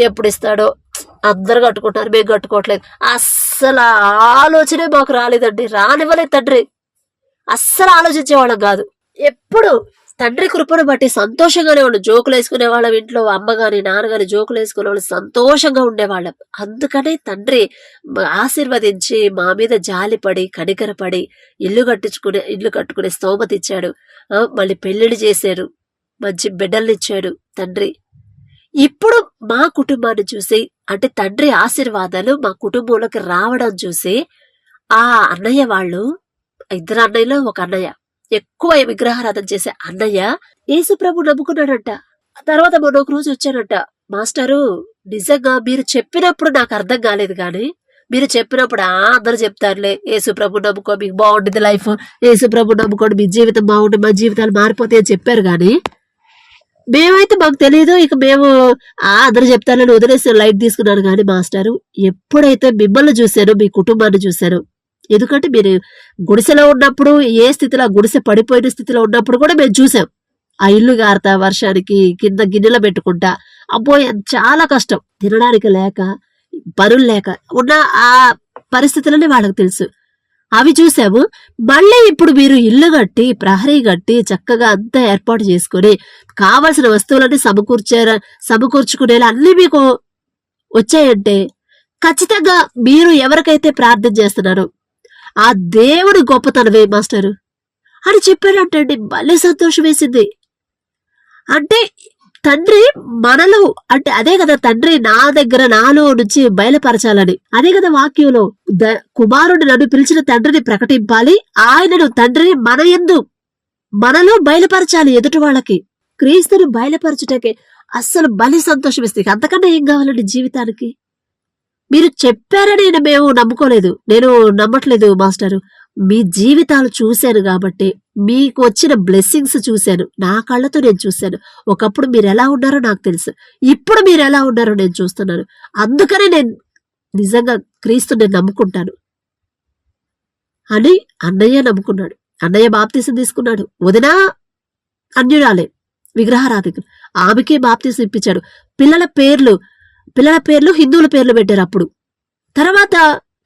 ఎప్పుడు ఇస్తాడో. అందరు కట్టుకుంటారు, మేము కట్టుకోవట్లేదు. అస్సలు ఆలోచనే మాకు రాలేదండి, రానివ్వలేదు తండ్రి. అస్సలు ఆలోచించేవాళ్ళం కాదు. ఎప్పుడు తండ్రి కృపను బట్టి సంతోషంగానే ఉండి జోకులు వేసుకునే వాళ్ళం. ఇంట్లో అమ్మ గాని నాన్న గాని జోకులు వేసుకునే వాళ్ళు సంతోషంగా ఉండేవాళ్ళం. అందుకనే తండ్రి ఆశీర్వదించి మా మీద జాలిపడి కనికరపడి ఇల్లు కట్టుకునే స్తోమత ఇచ్చాడు. మళ్ళీ పెళ్లిళ్ళు చేశారు, మంచి బిడ్డల్ని ఇచ్చాడు తండ్రి. ఇప్పుడు మా కుటుంబాన్ని చూసి, అంటే తండ్రి ఆశీర్వాదాలు మా కుటుంబంలోకి రావడం చూసి ఆ అన్నయ్య వాళ్ళు, ఇద్దరు అన్నయ్యలో ఒక అన్నయ్య, ఎక్కువ విగ్రహారాధన చేసే అన్నయ్య యేసు ప్రభు నమ్ముకున్నాడంట. తర్వాత మొన్న ఒక రోజు వచ్చానంట, మాస్టరు నిజంగా మీరు చెప్పినప్పుడు నాకు అర్థం కాలేదు, కానీ మీరు చెప్పినప్పుడు అందరూ చెప్తారులే, యేసు ప్రభు నమ్ముకో మీకు బాగుంటుంది లైఫ్, యేసు ప్రభు నమ్ముకోండి మీ జీవితం బాగుంటుంది, మా జీవితాలు మారిపోతాయి అని చెప్పారు. కానీ మేమైతే మాకు తెలియదు, ఇక మేము అందరూ చెప్తారని వదిలేసి లైట్ తీసుకున్నాను. కానీ మాస్టారు, ఎప్పుడైతే మిమ్మల్ని చూశానో, మీ కుటుంబాన్ని చూశానో, ఎందుకంటే మీరు గుడిసెలో ఉన్నప్పుడు ఏ స్థితిలో, గుడిసె పడిపోయిన స్థితిలో ఉన్నప్పుడు కూడా మేము చూసాం. ఆ ఇల్లు గారతా వర్షానికి కింద గిన్నెలో పెట్టుకుంటా, అబ్బో చాలా కష్టం, తినడానికి లేక, పనులు లేక ఉన్న ఆ పరిస్థితులని వాళ్ళకి తెలుసు. అవి చూసాము. మళ్ళీ ఇప్పుడు మీరు ఇల్లు కట్టి, ప్రహరీ కట్టి, చక్కగా అంతా ఏర్పాటు చేసుకుని కావలసిన వస్తువులన్నీ సమకూర్చుకునేలా అన్ని మీకు వచ్చాయంటే ఖచ్చితంగా మీరు ఎవరికైతే ప్రార్థన చేస్తున్నారో ఆ దేవుడి గొప్పతనమే మాస్టరు అని చెప్పాడంటే భలే సంతోషం వేసింది. అంటే తండ్రి మనలో, అంటే అదే కదా తండ్రి నాలో నుంచి బయలుపరచాలని, అదే కదా వాక్యంలో కుమారుడు నన్ను పిలిచిన తండ్రిని ప్రకటింపాలి, ఆయనను తండ్రిని మనలో బయలుపరచాలి ఎదుటి వాళ్ళకి. క్రీస్తుని బయలుపరచుటకే అస్సలు బలి సంతోషం ఇస్తుంది. అంతకన్నా ఏం కావాలండి జీవితానికి? మీరు చెప్పారని మేము నమ్ముకోలేదు, నేను నమ్మట్లేదు మాస్టరు. మీ జీవితాలు చూశాను కాబట్టి, మీకు వచ్చిన బ్లెస్సింగ్స్ చూశాను, నా కళ్ళతో నేను చూశాను. ఒకప్పుడు మీరు ఎలా ఉన్నారో నాకు తెలుసు, ఇప్పుడు మీరు ఎలా ఉన్నారో నేను చూస్తున్నాను. అందుకనే నేను నిజంగా క్రీస్తు నేను నమ్ముకుంటాను అని అన్నయ్య నమ్ముకున్నాడు. అన్నయ్య బాప్తీసం తీసుకున్నాడు. వదిన అన్యురాలే, విగ్రహారాధికులు, ఆమెకే బాప్తీసం ఇప్పించాడు. పిల్లల పేర్లు హిందువుల పేర్లు పెట్టారు. అప్పుడు తర్వాత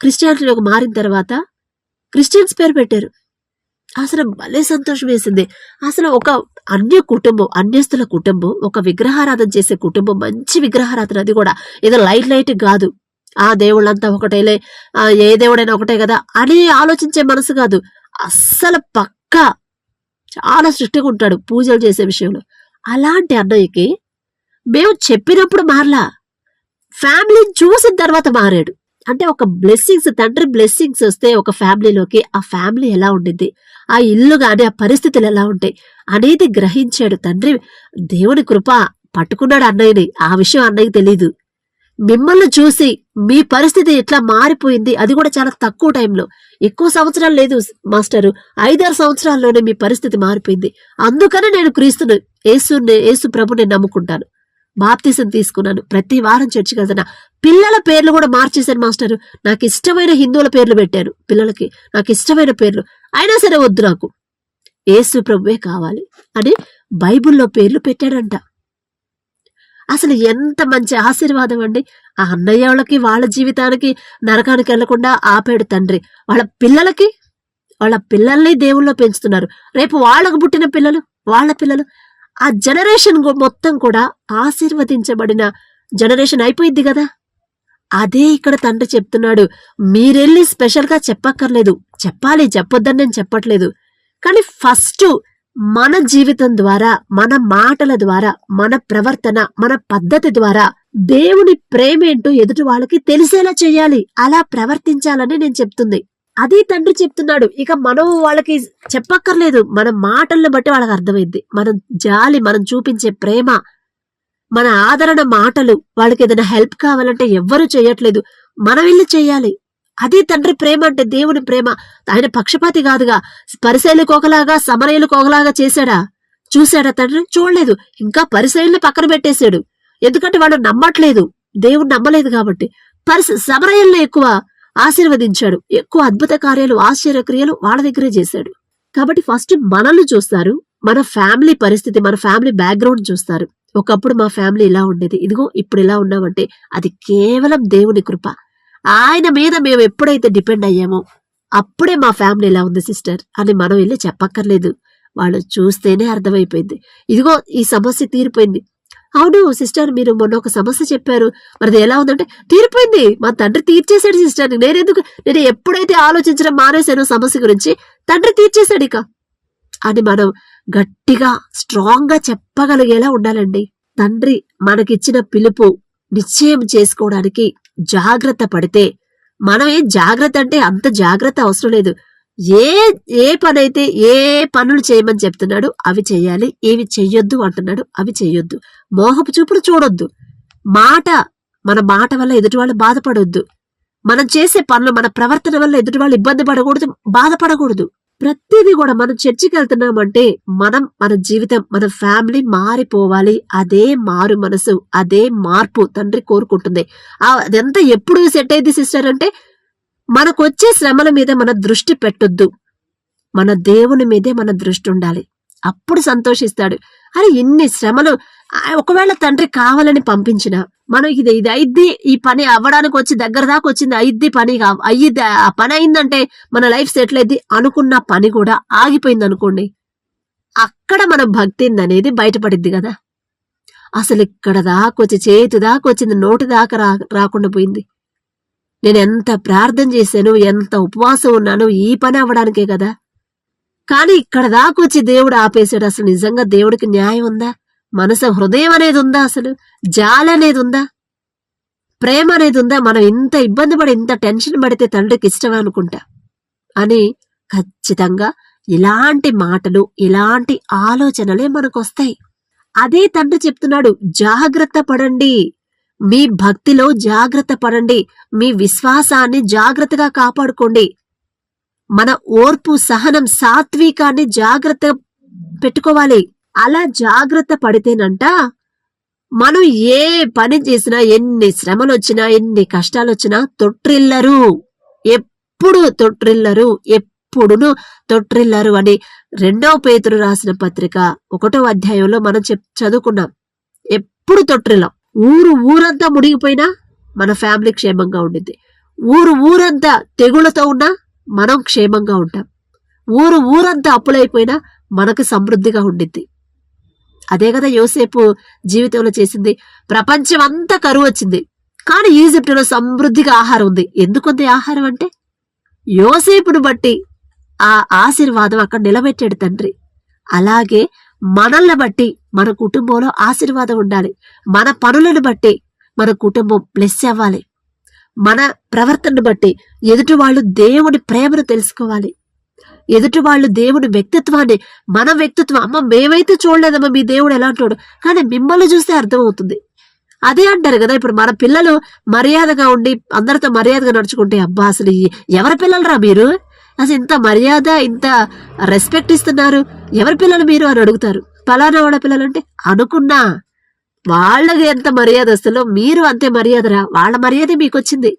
క్రిస్టియానిటీలోకి మారిన తర్వాత క్రిస్టియన్స్ పేరు పెట్టారు. అసలు భలే సంతోషం వేసింది. అసలు ఒక అన్యస్తుల కుటుంబం, ఒక విగ్రహారాధన చేసే కుటుంబం, మంచి విగ్రహారాధన, అది కూడా ఏదో లైట్ కాదు, ఆ దేవుళ్ళంతా ఒకటేలే, ఏ దేవుడైనా ఒకటే కదా అని ఆలోచించే మనసు కాదు. అస్సలు పక్కా చాలా స్ట్రిక్ట్గా ఉంటాడు పూజలు చేసే విషయంలో. అలాంటి అన్నయ్యకి మేము చెప్పినప్పుడు మారలా, ఫ్యామిలీని చూసిన తర్వాత మారాడు. అంటే ఒక బ్లెస్సింగ్స్, తండ్రి బ్లెస్సింగ్స్ వస్తే ఒక ఫ్యామిలీలోకి, ఆ ఫ్యామిలీ ఎలా ఉండింది, ఆ ఇల్లు గాని ఆ పరిస్థితులు ఎలా ఉంటాయి అనేది గ్రహించాడు తండ్రి. దేవుని కృప పట్టుకున్నాడు అన్నయ్యని. ఆ విషయం అన్నయ్యకి తెలీదు. మిమ్మల్ని చూసి మీ పరిస్థితి ఎట్లా మారిపోయింది, అది కూడా చాలా తక్కువ టైంలో, ఎక్కువ సంవత్సరాలు లేదు మాస్టరు, 5-6 సంవత్సరాల్లోనే మీ పరిస్థితి మారిపోయింది. అందుకనే నేను క్రీస్తుని, యేసు ప్రభుని నమ్ముకుంటాను. బాప్తీసం తీసుకున్నాను. ప్రతి వారం చర్చికి వెళ్తున్నా. పిల్లల పేర్లు కూడా మార్చేశాను మాస్టరు. నాకు ఇష్టమైన హిందువుల పేర్లు పెట్టాను పిల్లలకి, నాకు ఇష్టమైన పేర్లు. అయినా సరే వద్దు, నాకు యేసు ప్రభువే కావాలి అని బైబిల్లో పేర్లు పెట్టాడంట. అసలు ఎంత మంచి ఆశీర్వాదం అండి. ఆ అన్నయ్య వాళ్ళకి, వాళ్ళ జీవితానికి నరకానికి వెళ్లకుండా ఆపాడు తండ్రి. వాళ్ళ పిల్లల్ని దేవుల్లో పెంచుతున్నారు. రేపు వాళ్ళకు పుట్టిన పిల్లలు, వాళ్ళ పిల్లలు, ఆ జనరేషన్ మొత్తం కూడా ఆశీర్వదించబడిన జనరేషన్ అయిపోయింది కదా. అదే ఇక్కడ తండ్రి చెప్తున్నాడు. మీరెళ్ళి స్పెషల్గా చెప్పక్కర్లేదు, చెప్పాలి, చెప్పొద్దని నేను చెప్పట్లేదు. కానీ ఫస్ట్ మన జీవితం ద్వారా, మన మాటల ద్వారా, మన ప్రవర్తన, మన పద్ధతి ద్వారా దేవుని ప్రేమేంటో ఎదుటి వాళ్ళకి తెలిసేలా చేయాలి, అలా ప్రవర్తించాలని నేను చెప్తుంది. అది తండ్రి చెప్తున్నాడు. ఇక మనం వాళ్ళకి చెప్పక్కర్లేదు, మన మాటలను బట్టి వాళ్ళకి అర్థమైంది. మనం జాలి, మనం చూపించే ప్రేమ, మన ఆదరణ మాటలు, వాళ్ళకి ఏదైనా హెల్ప్ కావాలంటే ఎవ్వరూ చేయట్లేదు, మనం వెళ్ళి చెయ్యాలి. అది తండ్రి ప్రేమ అంటే, దేవుని ప్రేమ. ఆయన పక్షపాతి కాదుగా. పరిసయ్యులకు ఒకలాగా, సమరయులకు ఒకలాగా చూశాడా తండ్రి? చూడలేదు. ఇంకా పరిసయ్యుల్ని పక్కన పెట్టేశాడు. ఎందుకంటే వాళ్ళు నమ్మట్లేదు, దేవుని నమ్మలేదు కాబట్టి. సమరయుల్ని ఎక్కువ ఆశీర్వదించాడు. ఎక్కువ అద్భుత కార్యాలు, ఆశ్చర్యక్రియలు వాళ్ళ దగ్గరే చేశాడు. కాబట్టి ఫస్ట్ మనల్ని చూస్తారు, మన ఫ్యామిలీ పరిస్థితి, మన ఫ్యామిలీ బ్యాక్గ్రౌండ్ చూస్తారు. ఒకప్పుడు మా ఫ్యామిలీ ఇలా ఉండేది, ఇదిగో ఇప్పుడు ఇలా ఉన్నామంటే అది కేవలం దేవుని కృప. ఆయన మీద మేము ఎప్పుడైతే డిపెండ్ అయ్యామో అప్పుడే మా ఫ్యామిలీ ఇలా ఉంది సిస్టర్ అని మనం వెళ్ళి చెప్పక్కర్లేదు. వాళ్ళు చూస్తేనే అర్థమైపోయింది. ఇదిగో ఈ సమస్య తీరిపోయింది. అవును సిస్టర్, మీరు మొన్న ఒక సమస్య చెప్పారు, మరి ఎలా ఉందంటే, తీరిపోయింది, మా తండ్రి తీర్చేశాడు సిస్టర్. నేను ఎప్పుడైతే ఆలోచించడం మానేశానో సమస్య గురించి, తండ్రి తీర్చేశాడు ఇక అని మనం గట్టిగా స్ట్రాంగ్ గా చెప్పగలిగేలా ఉండాలండి. తండ్రి మనకిచ్చిన పిలుపు నిశ్చయం చేసుకోవడానికి జాగ్రత్త పడితే, మనం ఏం జాగ్రత్త అంటే అంత జాగ్రత్త అవసరం లేదు. ఏ పనైతే, ఏ పనులు చేయమని చెప్తున్నాడు అవి చెయ్యాలి, ఏవి చెయ్యొద్దు అంటున్నాడు అవి చెయ్యొద్దు. మోహపు చూపుడు చూడొద్దు. మన మాట వల్ల ఎదుటి వాళ్ళు బాధపడొద్దు. మనం చేసే పనులు, మన ప్రవర్తన వల్ల ఎదుటి వాళ్ళు ఇబ్బంది పడకూడదు, బాధపడకూడదు. ప్రతిదీ కూడా మనం చర్చికి వెళ్తున్నామంటే మన జీవితం, మన ఫ్యామిలీ మారిపోవాలి. అదే మారు మనసు, అదే మార్పు తండ్రి కోరుకుంటుంది. అదంతా ఎప్పుడు సెట్ అయింది సిస్టర్ అంటే, మనకొచ్చే శ్రమల మీద మన దృష్టి పెట్టొద్దు, మన దేవుని మీదే మన దృష్టి ఉండాలి. అప్పుడు సంతోషిస్తాడు. అరే ఇన్ని శ్రమలు ఒకవేళ తండ్రి కావాలని పంపించిన, మనం ఇది అయిద్ది, ఈ పని అవ్వడానికి వచ్చి దగ్గర దాకా వచ్చింది, అయిద్ది పని అయ్యిద్ది, ఆ పని అయిందంటే మన లైఫ్ సెటిల్ అయింది అనుకున్న పని కూడా ఆగిపోయింది అనుకోండి, అక్కడ మన భక్తి అనేది బయటపడిద్ది కదా. అసలు ఇక్కడ దాకొచ్చి చేతి దాకా వచ్చింది, నోటి దాకా రాకుండా పోయింది. నేను ఎంత ప్రార్థన చేశాను, ఎంత ఉపవాసం ఉన్నాను ఈ పని అవ్వడానికే కదా. కానీ ఇక్కడ దాకొచ్చి దేవుడు ఆపేశాడు. అసలు నిజంగా దేవుడికి న్యాయం ఉందా? మనసు, హృదయం అనేది ఉందా? అసలు జాలి అనేది ఉందా? ప్రేమ అనేది ఉందా? మనం ఇంత ఇబ్బంది పడి, ఇంత టెన్షన్ పడితే తండ్రికి ఇష్టమే అనుకుంటా అని ఖచ్చితంగా ఇలాంటి మాటలు, ఇలాంటి ఆలోచనలే మనకొస్తాయి. అదే తండ్రి చెప్తున్నాడు, జాగ్రత్త పడండి, మీ భక్తిలో జాగ్రత్త పడండి, మీ విశ్వాసాన్ని జాగ్రత్తగా కాపాడుకోండి, మన ఓర్పు, సహనం, సాత్వికాన్ని జాగ్రత్త పెట్టుకోవాలి. అలా జాగ్రత్త పడితేనంట మనం ఏ పని చేసినా, ఎన్ని శ్రమలు వచ్చినా, ఎన్ని కష్టాలు వచ్చినా తొట్టిల్లరు, ఎప్పుడు తొట్టిల్లరు, ఎప్పుడును తొట్టిల్లరు అని 2వ పేతురు రాసిన పత్రిక 1వ అధ్యాయంలో మనం చదువుకున్నాం. ఎప్పుడు తొట్టిల్లం. ఊరంతా మునిగిపోయినా మన ఫ్యామిలీ క్షేమంగా ఉండిద్ది. ఊరంతా తెగుళ్లతో ఉన్నా మనం క్షేమంగా ఉంటాం. ఊరంతా అప్పులైపోయినా మనకు సమృద్ధిగా ఉండిద్ది. అదే కదా యోసేపు జీవితంలో చేసింది. ప్రపంచం అంతా కరువు వచ్చింది, కానీ ఈజిప్టులో సమృద్ధిగా ఆహారం ఉంది. ఎందుకుంది ఆహారం అంటే, యోసేపును బట్టి ఆ ఆశీర్వాదం అక్కడ నిలబెట్టాడు తండ్రి. అలాగే మనల్ని బట్టి మన కుటుంబంలో ఆశీర్వాదం ఉండాలి. మన పనులను బట్టి మన కుటుంబం బ్లెస్ అవ్వాలి. మన ప్రవర్తనను బట్టి ఎదుటి వాళ్ళు దేవుని ప్రేమను తెలుసుకోవాలి. ఎదుటి వాళ్ళు దేవుని వ్యక్తిత్వాన్ని, మన వ్యక్తిత్వం, అమ్మ మేమైతే చూడలేదమ్మా మీ దేవుడు ఎలాంటోడు, కానీ మిమ్మల్ని చూస్తే అర్థమవుతుంది. అదే అంటారు కదా, ఇప్పుడు మన పిల్లలు మర్యాదగా ఉండి అందరితో మర్యాదగా నడుచుకుంటే, అబ్బా అసలు ఎవరి పిల్లలరా మీరు, అసలు ఇంత మర్యాద, ఇంత రెస్పెక్ట్ ఇస్తున్నారు, ఎవరి పిల్లలు మీరు అని అడుగుతారు. పలానా వాళ్ళ పిల్లలంటే అనుకున్నా, వాళ్ళకి ఎంత మర్యాద వస్తుందో మీరు అంతే మర్యాదరా, వాళ్ళ మర్యాద మీకు వచ్చింది.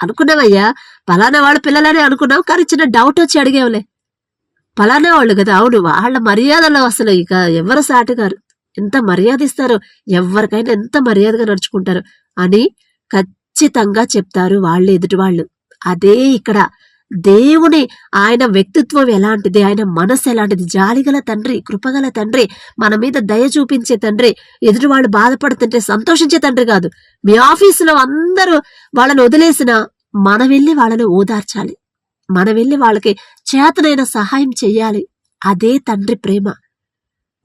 అనుకున్నావయ్యా పలానా వాళ్ళ పిల్లలనే అనుకున్నావు, కానీ చిన్న డౌట్ వచ్చి అడిగేవులే, పలానా వాళ్ళు కదా, అవును వాళ్ళ మర్యాదలో అసలు ఇక ఎవరు సాటుగారు, ఎంత మర్యాద ఇస్తారో, ఎవరికైనా ఎంత మర్యాదగా నడుచుకుంటారు అని ఖచ్చితంగా చెప్తారు వాళ్ళు, ఎదుటి వాళ్ళు. అదే ఇక్కడ దేవుని, ఆయన వ్యక్తిత్వం ఎలాంటిది, ఆయన మనసు ఎలాంటిది, జాలిగల తండ్రి, కృపగల తండ్రి, మన మీద దయ చూపించే తండ్రి, ఎదుటి వాళ్ళు బాధపడుతుంటే సంతోషించే తండ్రి కాదు. మీ ఆఫీసులో అందరూ వాళ్ళని వదిలేసినా మనం వెళ్ళి వాళ్ళని ఓదార్చాలి, మనం వెళ్ళి వాళ్ళకి చేతనైన సహాయం చెయ్యాలి. అదే తండ్రి ప్రేమ.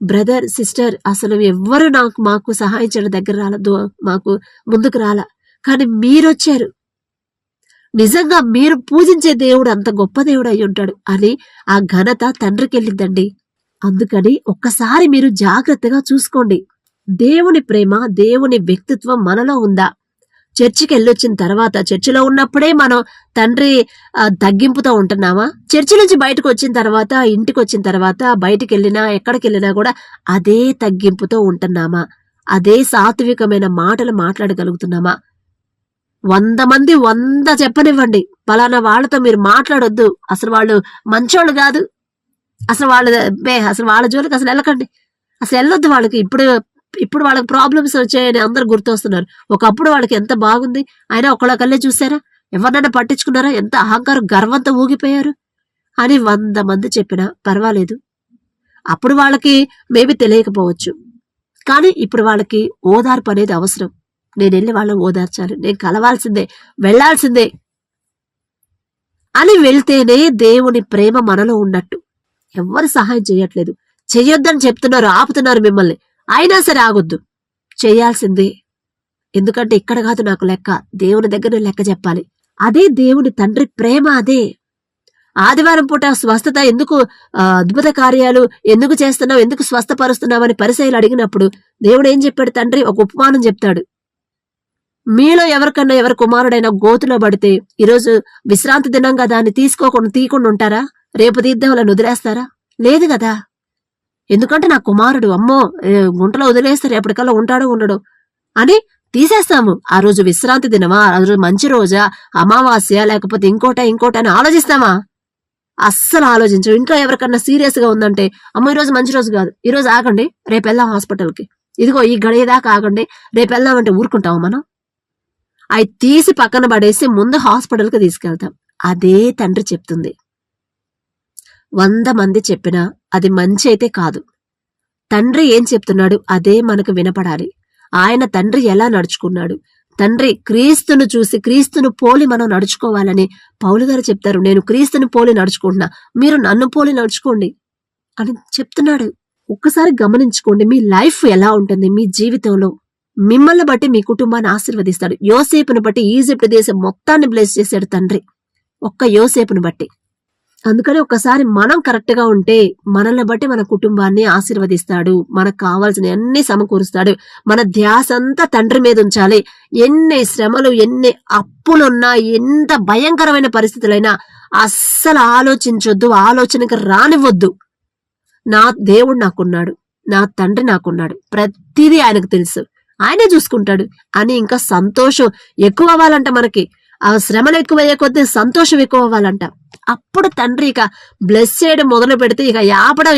బ్రదర్, సిస్టర్, అసలు ఎవ్వరు మాకు సహాయం చేయడం దగ్గర రాలదు, మాకు ముందుకు రాల, కానీ మీరొచ్చారు. నిజంగా మీరు పూజించే దేవుడు అంత గొప్ప దేవుడు అయి ఉంటాడు అని ఆ ఘనత తండ్రికి వెళ్ళిద్దండి. అందుకని ఒక్కసారి మీరు జాగ్రత్తగా చూసుకోండి, దేవుని ప్రేమ, దేవుని వ్యక్తిత్వం మనలో ఉందా? చర్చికి వెళ్ళొచ్చిన తర్వాత, చర్చిలో ఉన్నప్పుడే మనం తండ్రి తగ్గింపుతో ఉంటున్నామా? చర్చి నుంచి బయటకు వచ్చిన తర్వాత, ఇంటికి వచ్చిన తర్వాత, బయటికి వెళ్ళినా ఎక్కడికి వెళ్ళినా కూడా అదే తగ్గింపుతో ఉంటున్నామా? అదే సాత్వికమైన మాటలు మాట్లాడగలుగుతున్నామా? 100 మంది 100 చెప్పనివ్వండి, పలానా వాళ్ళతో మీరు మాట్లాడొద్దు, అసలు వాళ్ళు మంచోళ్ళు కాదు, అసలు వాళ్ళ జోలికి అసలు వెళ్ళకండి, అసలు వెళ్ళొద్దు వాళ్ళకి, ఇప్పుడు వాళ్ళకి ప్రాబ్లమ్స్ వచ్చాయని అందరు గుర్తొస్తున్నారు. ఒకప్పుడు వాళ్ళకి ఎంత బాగుంది, అయినా ఒకళ్ళకల్లే చూసారా, ఎవరినైనా పట్టించుకున్నారా, ఎంత అహంకారం, గర్వంతో ఊగిపోయారు అని 100 మంది చెప్పినా పర్వాలేదు. అప్పుడు వాళ్ళకి మేబీ తెలియకపోవచ్చు, కానీ ఇప్పుడు వాళ్ళకి ఓదార్పు అనేది అవసరం. నేను వెళ్ళి వాళ్ళని ఓదార్చాలి, నేను కలవాల్సిందే, వెళ్లాల్సిందే అని వెళ్తేనే దేవుని ప్రేమ మనలో ఉన్నట్టు. ఎవ్వరు సహాయం చేయట్లేదు, చెయ్యొద్దని చెప్తున్నారు, ఆపుతున్నారు మిమ్మల్ని, అయినా సరే ఆగొద్దు, చేయాల్సిందే. ఎందుకంటే ఇక్కడ కాదు నాకు లెక్క, దేవుని దగ్గర లెక్క చెప్పాలి. అదే దేవుని తండ్రి ప్రేమ. అదే ఆదివారం పూట స్వస్థత ఎందుకు, అద్భుత కార్యాలు ఎందుకు చేస్తున్నావు, ఎందుకు స్వస్థపరుస్తున్నావని పరిసయ్యులు అడిగినప్పుడు దేవుడు ఏం చెప్పాడు? తండ్రి ఒక ఉపమానం చెప్తాడు. మీలో ఎవరి కుమారుడైనా గోతులో పడితే ఈరోజు విశ్రాంతి దినంగా దాన్ని తీయకుండా ఉంటారా? రేపు తీద్దాం వాళ్ళని వదిలేస్తారా? లేదు కదా. ఎందుకంటే నా కుమారుడు, అమ్మో గుంటలో వదిలేస్తే రేపటికల్లా ఉంటాడో ఉండడు అని తీసేస్తాము. ఆ రోజు విశ్రాంతి దినమా, ఆ రోజు మంచి రోజా, అమావాస్య, లేకపోతే ఇంకోట అని ఆలోచిస్తామా? అస్సలు ఆలోచించు. ఇంట్లో ఎవరికన్నా సీరియస్ గా ఉందంటే, అమ్మ ఈరోజు మంచి రోజు కాదు, ఈరోజు ఆగండి, రేపు వెళ్దాం హాస్పిటల్కి, ఇదిగో ఈ గడియదాకా ఆగండి, రేపు వెళ్దామంటే ఊరుకుంటాము మనం? అవి తీసి పక్కన పడేసి ముందు హాస్పిటల్కి తీసుకెళ్తాం. అదే తండ్రి చెప్తుంది. 100 మంది చెప్పినా అది మంచి అయితే కాదు. తండ్రి ఏం చెప్తున్నాడు అదే మనకు వినపడాలి. ఆయన తండ్రి ఎలా నడుచుకున్నాడు, తండ్రి క్రీస్తును చూసి క్రీస్తును పోలి మనం నడుచుకోవాలని పౌలు గారు చెప్తారు. నేను క్రీస్తును పోలి నడుచుకుంటున్నా, మీరు నన్ను పోలి నడుచుకోండి అని చెప్తున్నాడు. ఒక్కసారి గమనించుకోండి, మీ లైఫ్ ఎలా ఉంటుంది, మీ జీవితంలో మిమ్మల్ని బట్టి మీ కుటుంబాన్ని ఆశీర్వదిస్తాడు. యోసేపును బట్టి ఈజిప్ట్ దేశం మొత్తాన్ని బ్లెస్ చేశాడు తండ్రి, ఒక్క యోసేపును బట్టి. అందుకని ఒక్కసారి మనం కరెక్ట్ గా ఉంటే మనల్ని బట్టి మన కుటుంబాన్ని ఆశీర్వదిస్తాడు, మనకు కావాల్సిన అన్ని సమకూరుస్తాడు. మన ధ్యాస అంతా తండ్రి మీద ఉంచాలి. ఎన్ని శ్రమలు, ఎన్ని అప్పులున్నా, ఎంత భయంకరమైన పరిస్థితులైనా అస్సలు ఆలోచించొద్దు, ఆలోచనకి రానివ్వద్దు. నా దేవుడు నాకున్నాడు, నా తండ్రి నాకున్నాడు, ప్రతిదీ ఆయనకు తెలుసు, ఆయనే చూసుకుంటాడు అని ఇంకా సంతోషం ఎక్కువ అవ్వాలంట. మనకి ఆ శ్రమలు ఎక్కువయ్యే కొద్దీ సంతోషం ఎక్కువ అవ్వాలంట. అప్పుడు తండ్రి ఇక బ్లెస్ చేయడం మొదలు పెడితే ఇక యాపడం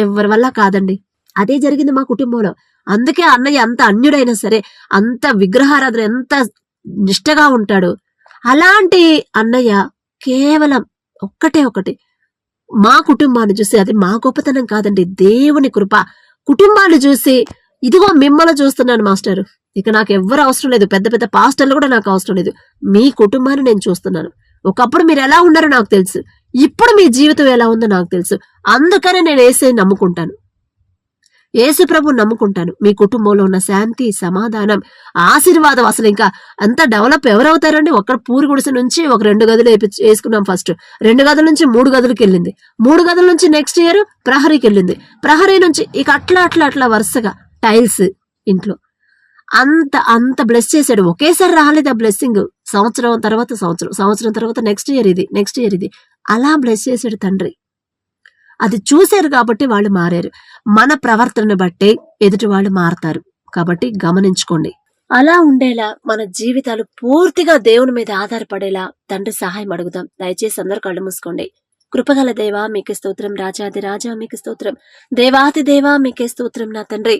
ఎవరి వల్ల కాదండి. అదే జరిగింది మా కుటుంబంలో. అందుకే అన్నయ్య అంత అన్యుడైనా సరే, అంత విగ్రహారాధన ఎంత నిష్టగా ఉంటాడు. అలాంటి అన్నయ్య కేవలం ఒకటి మా కుటుంబాన్ని చూసి, అది మా గొప్పతనం కాదండి, దేవుని కృప. కుటుంబాన్ని చూసి, ఇదిగో మిమ్మల్ని చూస్తున్నాను మాస్టర్, ఇక నాకు ఎవ్వరు అవసరం లేదు, పెద్ద పెద్ద పాస్టర్లు కూడా నాకు అవసరం లేదు, మీ కుటుంబాన్ని నేను చూస్తున్నాను. ఒకప్పుడు మీరు ఎలా ఉన్నారో నాకు తెలుసు, ఇప్పుడు మీ జీవితం ఎలా ఉందో నాకు తెలుసు. అందుకనే నేను యేసుని నమ్ముకుంటాను, యేసు ప్రభుని నమ్ముకుంటాను. మీ కుటుంబంలో ఉన్న శాంతి, సమాధానం, ఆశీర్వాదం అసలు ఇంకా అంత డెవలప్ ఎవరవుతారండి? ఒక్కడ పూరి గుడిసె నుంచి ఒక 2 గదులు వేసుకున్నాం. ఫస్ట్ 2 గదుల నుంచి 3 గదులకి వెళ్ళింది, 3 గదుల నుంచి నెక్స్ట్ ఇయర్ ప్రహరీకి వెళ్ళింది, ప్రహరీ నుంచి ఇక అట్లా వరుసగా టైల్స్ ఇంట్లో. అంత బ్లెస్ చేశాడు. ఒకేసారి రాలేదు ఆ బ్లెస్సింగ్. సంవత్సరం తర్వాత నెక్స్ట్ ఇయర్ ఇది అలా బ్లెస్ చేశాడు తండ్రి. అది చూశారు కాబట్టి వాళ్ళు మారారు. మన ప్రవర్తనను బట్టే ఎదుటి వాళ్ళు మారతారు. కాబట్టి గమనించుకోండి. అలా ఉండేలా మన జీవితాలు పూర్తిగా దేవుని మీద ఆధారపడేలా తండ్రి సహాయం అడుగుదాం. దయచేసి అందరూ కళ్ళు మూసుకోండి. కృపగల దేవా మీకే స్తోత్రం, రాజాది రాజా మీకే స్తోత్రం, దేవాతి దేవా మీకే స్తోత్రం నా తండ్రి.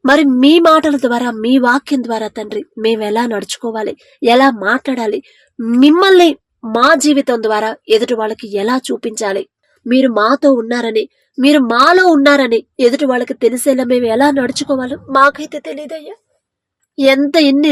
మరి మీ మాటల ద్వారా, మీ వాక్యం ద్వారా తండ్రి మేము ఎలా నడుచుకోవాలి, ఎలా మాట్లాడాలి, మిమ్మల్ని మా జీవితం ద్వారా ఎదుటి వాళ్ళకి ఎలా చూపించాలి, మీరు మాతో ఉన్నారని, మీరు మాలో ఉన్నారని ఎదుటి వాళ్ళకి తెలిసేలా మేము ఎలా నడుచుకోవాలో మాకైతే తెలియదయ్యా.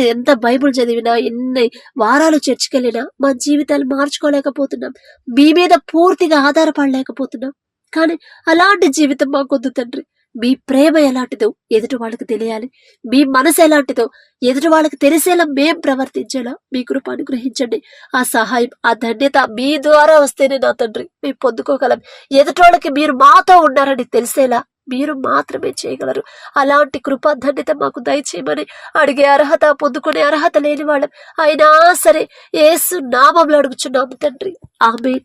ఎంత బైబుల్ చదివినా, ఎన్ని వారాలు చర్చికెళ్ళినా మా జీవితాలు మార్చుకోలేకపోతున్నాం, మీ మీద పూర్తిగా ఆధారపడలేకపోతున్నాం. కానీ అలాంటి జీవితం మాకొద్దు తండ్రి. మీ ప్రేమ ఎలాంటిదో ఎదుటి వాళ్ళకి తెలియాలి, మీ మనసు ఎలాంటిదో ఎదుటి వాళ్ళకి తెలిసేలా మేం ప్రవర్తించేలా మీ కృప అనుగ్రహించండి. ఆ సహాయం, ఆ ధన్యత మీ ద్వారా వస్తేనే నా తండ్రి మేము పొందుకోగలం. ఎదుటి వాళ్ళకి మీరు మాతో ఉన్నారని తెలిసేలా మీరు మాత్రమే చేయగలరు. అలాంటి కృప ధన్యత మాకు దయచేయమని అడిగే అర్హత, పొందుకునే అర్హత లేని వాళ్ళం అయినా సరే యేసు నామములో అడుగుచున్నాము తండ్రి. ఆమేన్.